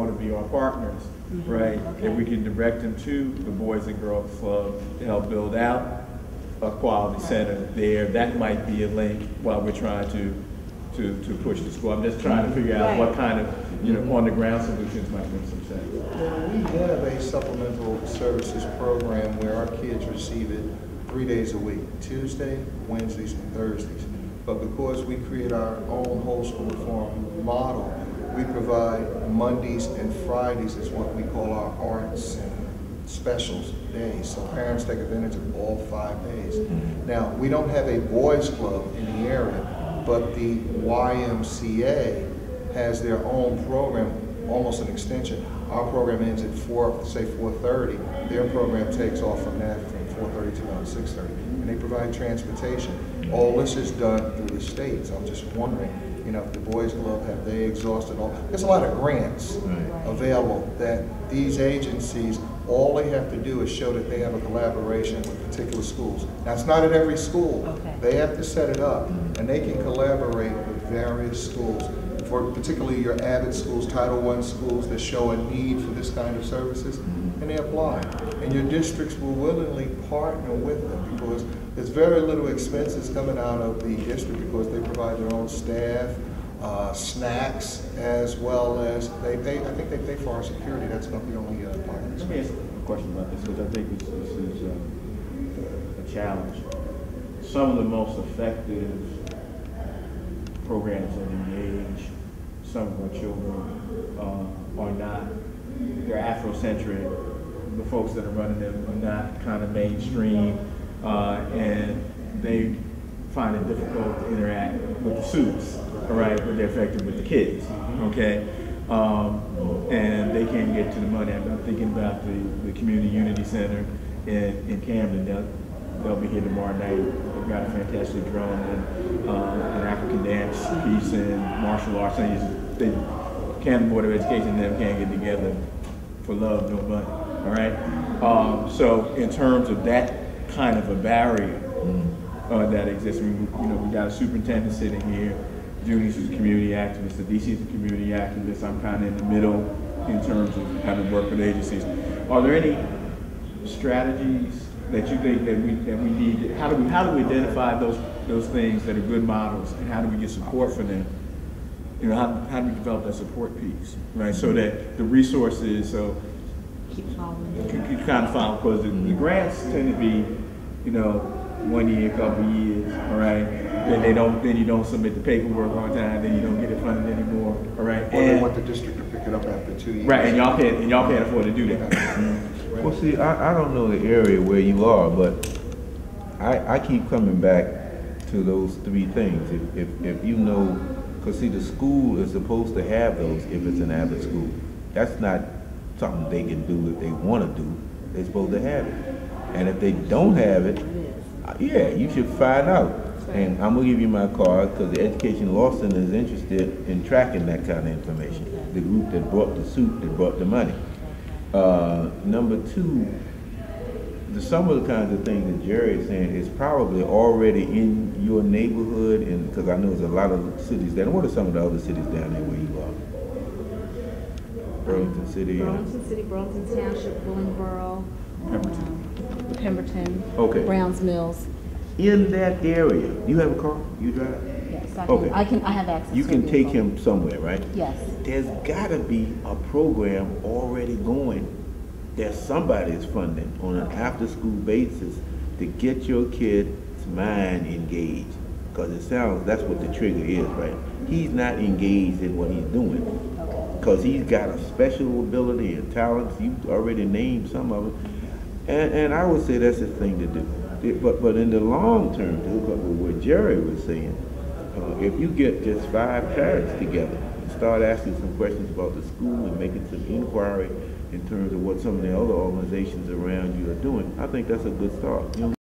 want to be our partners, right? Okay. If we can direct them to the Boys and Girls Club to help build out a quality center there, that might be a link while we're trying to push the school. I'm just trying to figure out what kind of, on the ground solutions might make some sense. Well, we have a supplemental services program where our kids receive it 3 days a week, Tuesday, Wednesdays, and Thursdays. But because we create our own whole school reform model, we provide Mondays and Fridays is what we call our arts and specials days. So parents take advantage of all 5 days. Now, we don't have a boys club in the area, but the YMCA has their own program, almost an extension. Our program ends at 4:30. Their program takes off from that from 4:30 to around 6:30. And they provide transportation. All this is done through the state. So I'm just wondering, if the Boys Club, have they exhausted all? There's a lot of grants available that these agencies, all they have to do is show that they have a collaboration with particular schools. Now, it's not at every school. Okay. They have to set it up, and they can collaborate with various schools. For particularly your Avid schools, Title I schools that show a need for this kind of services, and they apply. And your districts will willingly partner with them because there's very little expenses coming out of the district because they provide their own staff, snacks, as well as they pay, I think they pay for our security. That's not the only part of Let me ask a question about this because I think this is a challenge. Some of the most effective programs that engage some of our children are not, they're Afrocentric. The folks that are running them are not kind of mainstream, and they find it difficult to interact with the students, all right, but they're effective with the kids, okay? And they can't get to the money. I'm thinking about the Community Unity Center in Camden. They'll be here tomorrow night. They've got a fantastic drum and an African dance piece and martial arts. The Camden Board of Education and them can't get together for love, no money. All right. So in terms of that kind of a barrier that exists, we got a superintendent sitting here. Junie's is a community activist. The DC is a community activist. I'm kind of in the middle in terms of having worked with agencies. Are there any strategies that you think that we need? How do we identify those things that are good models, and how do we get support for them? How do we develop that support piece, right? So that the resources Keep following. You kind of follow, because the grants tend to be, 1 year, couple years, all right. Then you don't submit the paperwork on time. Then you don't get it funded anymore, all right. Or they want the district to pick it up after 2 years. Right, and y'all can't afford to do that. Well, see, I don't know the area where you are, but I keep coming back to those 3 things. If you know, because see, the school is supposed to have those if it's an Avid school. That's not something they can do if they want to do. They're supposed to have it. And if they don't have it, yeah, you should find out. And I'm going to give you my card because the Education Law Center is interested in tracking that kind of information. The group that brought the suit, that brought the money. Number 2, some of the kinds of things that Jerry is saying is probably already in your neighborhood, and because I know there's a lot of cities there. What are some of the other cities down there where you are? Burlington City. Burlington City, Burlington Township, Willingboro, Pemberton, Okay. Browns Mills. In that area, you have a car? You drive? Yes, Okay. I have access. You to can a take vehicle. him somewhere, right? Yes. There's got to be a program already going that somebody's funding on an after-school basis to get your kid's mind engaged. Because it sounds, that's what the trigger is, right? He's not engaged in what he's doing. Because he's got a special ability and talents. You already named some of it. And I would say that's the thing to do. But in the long term, to hook up with what Jerry was saying, if you get just 5 parents together and start asking some questions about the school and making some inquiry in terms of what some of the other organizations around you are doing, I think that's a good start.